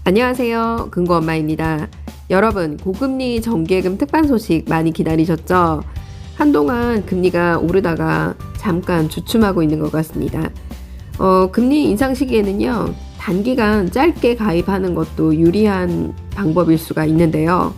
안녕하세요. 금고엄마입니다. 여러분, 고금리 정기예금 특판 소식 많이 기다리셨죠? 한동안 금리가 오르다가 잠깐 주춤하고 있는 것 같습니다. 금리 인상 시기에는요, 단기간 짧게 가입하는 것도 유리한 방법일 수가 있는데요.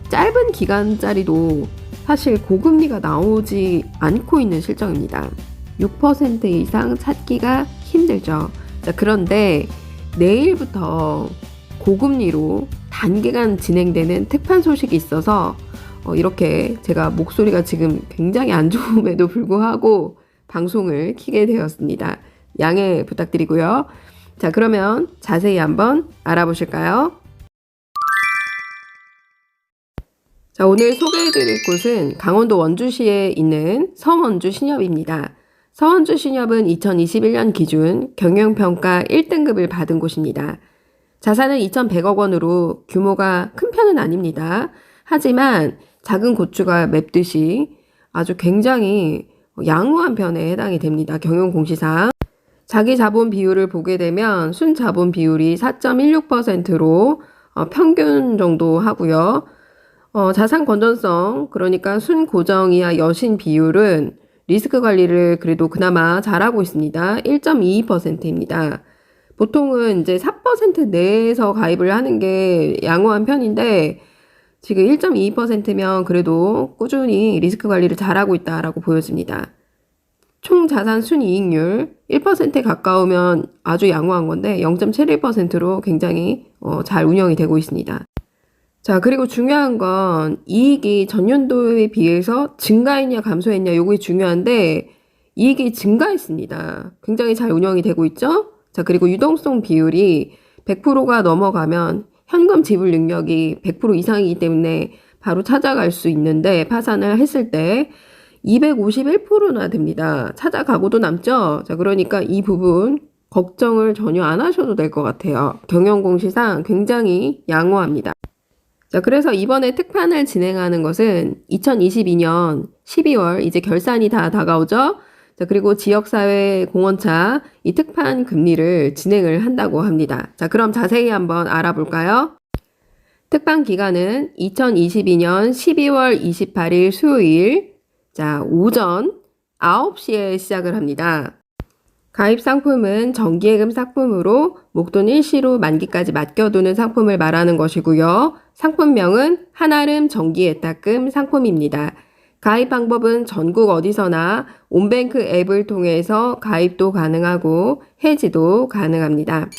짧은 기간짜리도 사실 고금리가 나오지 않고 있는 실정입니다. 6% 이상 찾기가 힘들죠. 자, 그런데 내일부터 고금리로 단기간 진행되는 특판 소식이 있어서 이렇게 제가 목소리가 지금 굉장히 안 좋음에도 불구하고 방송을 켜게 되었습니다. 양해 부탁드리고요. 자, 그러면 자세히 한번 알아보실까요? 자, 오늘 소개해드릴 곳은 강원도 원주시에 있는 서원주 신협입니다. 서원주 신협은 2021년 기준 경영평가 1등급을 받은 곳입니다. 자산은 2,100억 원으로 규모가 큰 편은 아닙니다. 하지만 작은 고추가 맵듯이 아주 굉장히 양호한 편에 해당이 됩니다. 경영공시상. 자기 자본 비율을 보게 되면 순자본 비율이 4.16%로 평균 정도 하고요. 자산 건전성, 그러니까 순고정 이하 여신 비율은 리스크 관리를 그래도 그나마 잘하고 있습니다. 1.22%입니다. 보통은 이제 4% 내에서 가입을 하는 게 양호한 편인데 지금 1.22%면 그래도 꾸준히 리스크 관리를 잘하고 있다라고 보여집니다. 총 자산 순이익률 1%에 가까우면 아주 양호한 건데 0.71%로 굉장히 잘 운영이 되고 있습니다. 자, 그리고 중요한 건 이익이 전년도에 비해서 증가했냐 감소했냐 요게 중요한데 이익이 증가했습니다. 굉장히 잘 운영이 되고 있죠? 자, 그리고 유동성 비율이 100%가 넘어가면 현금 지불 능력이 100% 이상이기 때문에 바로 찾아갈 수 있는데 파산을 했을 때 251%나 됩니다. 찾아가고도 남죠? 자, 그러니까 이 부분 걱정을 전혀 안 하셔도 될 것 같아요. 경영공시상 굉장히 양호합니다. 자, 그래서 이번에 특판을 진행하는 것은 2022년 12월 이제 결산이 다 다가오죠. 자, 그리고 지역사회 공헌차 이 특판 금리를 진행을 한다고 합니다. 자, 그럼 자세히 한번 알아볼까요? 특판 기간은 2022년 12월 28일 수요일 자, 오전 9시에 시작을 합니다. 가입 상품은 정기예금 상품으로 목돈 일시로 만기까지 맡겨두는 상품을 말하는 것이고요. 상품명은 한아름 정기예탁금 상품입니다. 가입 방법은 전국 어디서나 온뱅크 앱을 통해서 가입도 가능하고 해지도 가능합니다.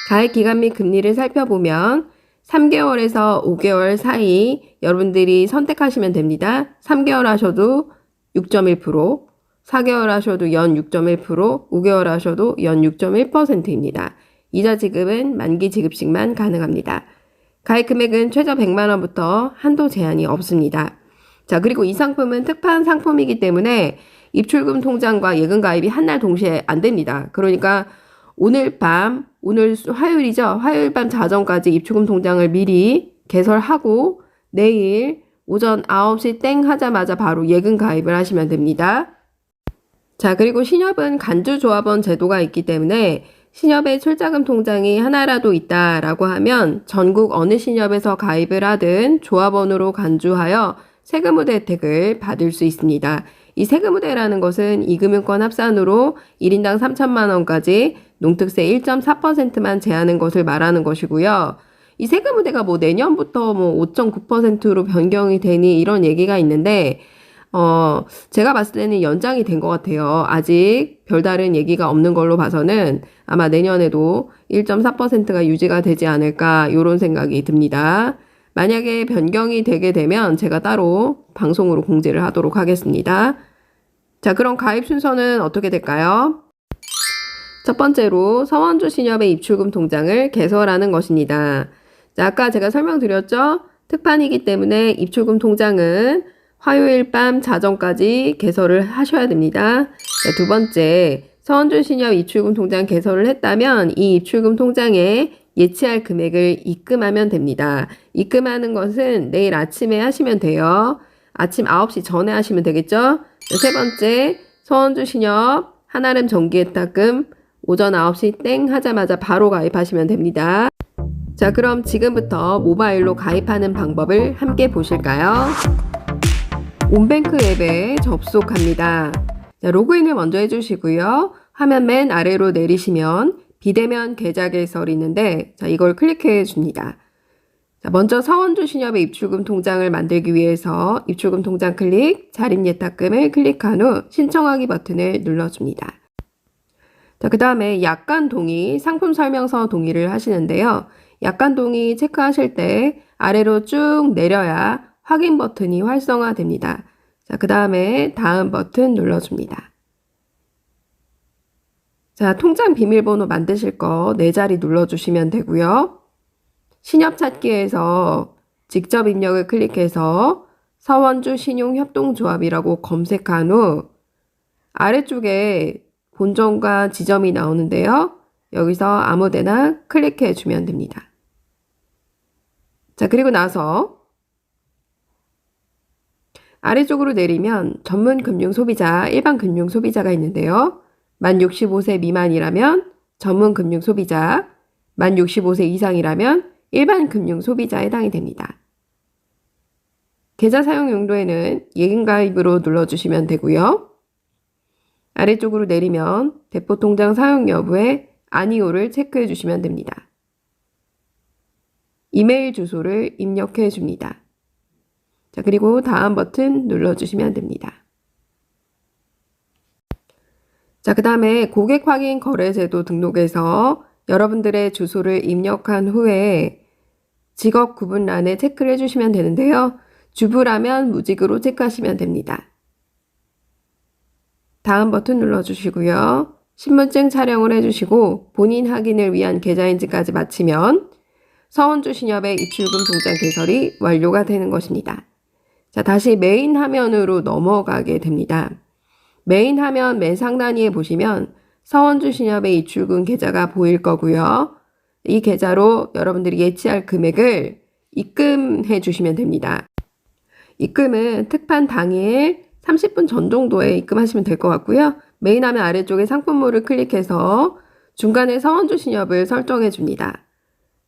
가입 기간 및 금리를 살펴보면 3개월에서 5개월 사이 여러분들이 선택하시면 됩니다. 3개월 하셔도 6.1%, 4개월 하셔도 연 6.1%, 5개월 하셔도 연 6.1%입니다. 이자 지급은 만기 지급식만 가능합니다. 가입 금액은 최저 100만 원부터 한도 제한이 없습니다. 자, 그리고 이 상품은 특판 상품이기 때문에 입출금 통장과 예금 가입이 한날 동시에 안 됩니다. 그러니까 오늘 밤, 오늘 화요일이죠. 화요일 밤 자정까지 입출금 통장을 미리 개설하고 내일 오전 9시 땡 하자마자 바로 예금 가입을 하시면 됩니다. 자, 그리고 신협은 간주조합원 제도가 있기 때문에 신협에 출자금 통장이 하나라도 있다라고 하면 전국 어느 신협에서 가입을 하든 조합원으로 간주하여 세금우대 혜택을 받을 수 있습니다. 이 세금우대라는 것은 이금융권 합산으로 1인당 3천만 원까지 농특세 1.4%만 제하는 것을 말하는 것이고요. 이 세금우대가 내년부터 5.9%로 변경이 되니 이런 얘기가 있는데 제가 봤을 때는 연장이 된 것 같아요. 아직 별다른 얘기가 없는 걸로 봐서는 아마 내년에도 1.4%가 유지가 되지 않을까 이런 생각이 듭니다. 만약에 변경이 되게 되면 제가 따로 방송으로 공지를 하도록 하겠습니다. 자, 그럼 가입 순서는 어떻게 될까요? 첫 번째로 서원주 신협의 입출금 통장을 개설하는 것입니다. 자, 아까 제가 설명드렸죠? 특판이기 때문에 입출금 통장은 화요일 밤 자정까지 개설을 하셔야 됩니다. 자, 두 번째, 서원주 신협 입출금 통장 개설을 했다면 이 입출금 통장에 예치할 금액을 입금하면 됩니다. 입금하는 것은 내일 아침에 하시면 돼요. 아침 9시 전에 하시면 되겠죠? 자, 세 번째, 서원주 신협 한아름 정기예탁금 오전 9시 땡 하자마자 바로 가입하시면 됩니다. 자, 그럼 지금부터 모바일로 가입하는 방법을 함께 보실까요? 온뱅크 앱에 접속합니다. 자, 로그인을 먼저 해주시고요. 화면 맨 아래로 내리시면 비대면 계좌 개설이 있는데, 자, 이걸 클릭해 줍니다. 자, 먼저 서원주 신협의 입출금 통장을 만들기 위해서 입출금 통장 클릭, 자립예탁금을 클릭한 후 신청하기 버튼을 눌러줍니다. 자, 그 다음에 약관 동의, 상품 설명서 동의를 하시는데요. 약관 동의 체크하실 때 아래로 쭉 내려야 확인 버튼이 활성화됩니다. 자, 그 다음에 다음 버튼 눌러줍니다. 자, 통장 비밀번호 만드실 거 4자리 눌러주시면 되고요. 신협 찾기에서 직접 입력을 클릭해서 서원주 신용협동조합이라고 검색한 후 아래쪽에 본점과 지점이 나오는데요. 여기서 아무데나 클릭해 주면 됩니다. 자, 그리고 나서 아래쪽으로 내리면 전문 금융 소비자, 일반 금융 소비자가 있는데요. 만 65세 미만이라면 전문 금융 소비자, 만 65세 이상이라면 일반 금융 소비자에 해당이 됩니다. 계좌 사용 용도에는 예금 가입으로 눌러주시면 되고요. 아래쪽으로 내리면 대포 통장 사용 여부에 아니오를 체크해 주시면 됩니다. 이메일 주소를 입력해 줍니다. 자, 그리고 다음 버튼 눌러주시면 됩니다. 자, 그 다음에 고객 확인 거래제도 등록에서 여러분들의 주소를 입력한 후에 직업 구분란에 체크를 해주시면 되는데요. 주부라면 무직으로 체크하시면 됩니다. 다음 버튼 눌러주시고요. 신분증 촬영을 해주시고 본인 확인을 위한 계좌인증까지 마치면 서원주 신협의 입출금 통장 개설이 완료가 되는 것입니다. 자, 다시 메인 화면으로 넘어가게 됩니다. 메인 화면 맨 상단위에 보시면 서원주 신협의 입출금 계좌가 보일 거고요. 이 계좌로 여러분들이 예치할 금액을 입금해 주시면 됩니다. 입금은 특판 당일 30분 전 정도에 입금하시면 될 것 같고요. 메인 화면 아래쪽에 상품모를 클릭해서 중간에 서원주 신협을 설정해 줍니다.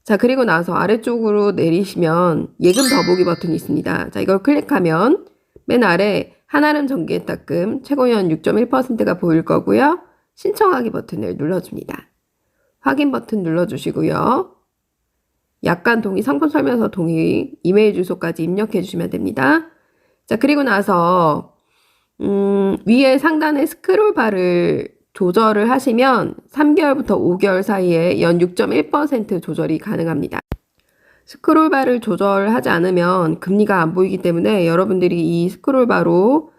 자, 그리고 나서 아래쪽으로 내리시면 예금 더보기 버튼이 있습니다. 자, 이걸 클릭하면 맨 아래 한아름 정기예탁금 최고연 6.1%가 보일 거고요. 신청하기 버튼을 눌러줍니다. 확인 버튼 눌러주시고요. 약관 동의, 상품 설명서 동의, 이메일 주소까지 입력해 주시면 됩니다. 자, 그리고 나서 위에 상단에 스크롤바를 조절을 하시면 3개월부터 5개월 사이에 연 6.1% 조절이 가능합니다. 스크롤바를 조절하지 않으면 금리가 안 보이기 때문에 여러분들이 이 스크롤바로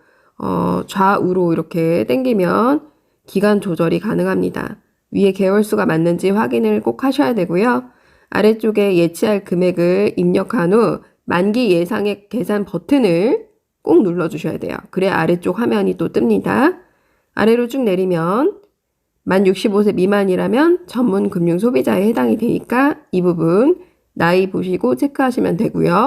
좌우로 이렇게 당기면 기간 조절이 가능합니다. 위에 개월수가 맞는지 확인을 꼭 하셔야 되고요. 아래쪽에 예치할 금액을 입력한 후 만기 예상액 계산 버튼을 꼭 눌러주셔야 돼요. 그래야 아래쪽 화면이 또 뜹니다. 아래로 쭉 내리면 만 65세 미만이라면 전문 금융 소비자에 해당이 되니까 이 부분 나이 보시고 체크하시면 되고요.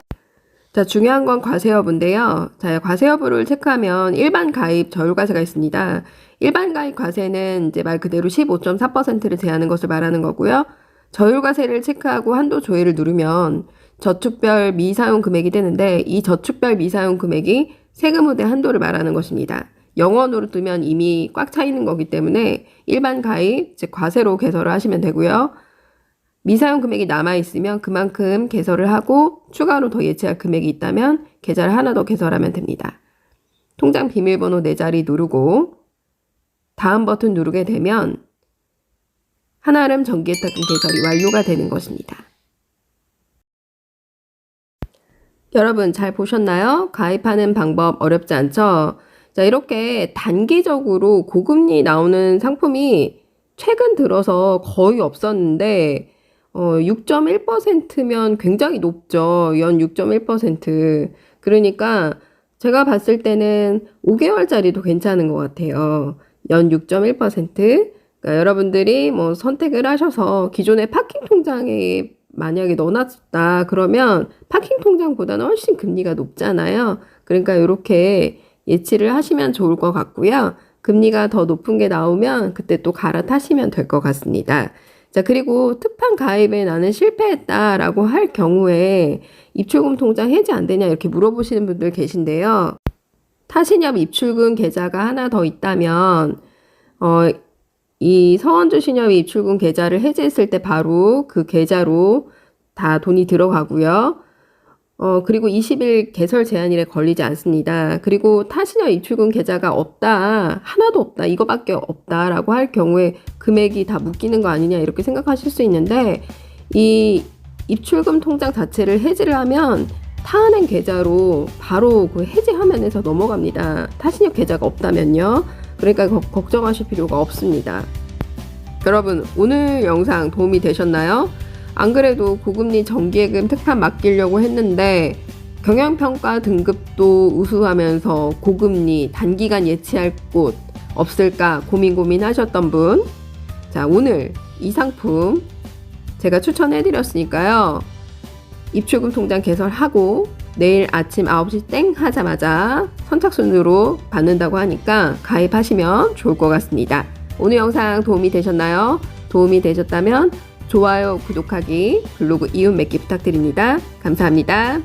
자, 중요한 건 과세 여부인데요. 자, 과세 여부를 체크하면 일반 가입 저율과세가 있습니다. 일반 가입 과세는 이제 말 그대로 15.4%를 제하는 것을 말하는 거고요. 저율과세를 체크하고 한도 조회를 누르면 저축별 미사용 금액이 되는데 이 저축별 미사용 금액이 세금 우대 한도를 말하는 것입니다. 영원으로 뜨면 이미 꽉 차 있는 거기 때문에 일반 가입, 즉 과세로 개설을 하시면 되고요. 미사용 금액이 남아있으면 그만큼 개설을 하고 추가로 더 예치할 금액이 있다면 계좌를 하나 더 개설하면 됩니다. 통장 비밀번호 4자리 누르고 다음 버튼 누르게 되면 한아름 정기예탁금 개설이 완료가 되는 것입니다. 여러분 잘 보셨나요? 가입하는 방법 어렵지 않죠? 자, 이렇게 단기적으로 고금리 나오는 상품이 최근 들어서 거의 없었는데 6.1%면 굉장히 높죠. 연 6.1%. 그러니까 제가 봤을 때는 5개월짜리도 괜찮은 것 같아요. 연 6.1%. 그러니까 여러분들이 뭐 선택을 하셔서 기존의 파킹 통장에 만약에 넣어놨다 그러면 파킹 통장보다는 훨씬 금리가 높잖아요. 그러니까 이렇게 예치를 하시면 좋을 것 같고요. 금리가 더 높은 게 나오면 그때 또 갈아타시면 될 것 같습니다. 자, 그리고 특판 가입에 나는 실패했다라고 할 경우에 입출금 통장 해지 안 되냐 이렇게 물어보시는 분들 계신데요. 타신협 입출금 계좌가 하나 더 있다면 이 서원주 신협 입출금 계좌를 해지했을 때 바로 그 계좌로 다 돈이 들어가고요. 그리고 20일 개설 제한일에 걸리지 않습니다. 그리고 타신협 입출금 계좌가 없다, 하나도 없다, 이거밖에 없다라고 할 경우에 금액이 다 묶이는 거 아니냐 이렇게 생각하실 수 있는데, 이 입출금 통장 자체를 해지를 하면 타은행 계좌로 바로 그 해지 화면에서 넘어갑니다. 타신협 계좌가 없다면요. 그러니까 걱정하실 필요가 없습니다. 여러분, 오늘 영상 도움이 되셨나요? 안 그래도 고금리 정기예금 특판 맡기려고 했는데 경영평가 등급도 우수하면서 고금리 단기간 예치할 곳 없을까 고민하셨던 분, 자, 오늘 이 상품 제가 추천해드렸으니까요. 입출금 통장 개설하고 내일 아침 9시 땡 하자마자 선착순으로 받는다고 하니까 가입하시면 좋을 것 같습니다. 오늘 영상 도움이 되셨나요? 도움이 되셨다면 좋아요, 구독하기, 블로그 이웃 맺기 부탁드립니다. 감사합니다.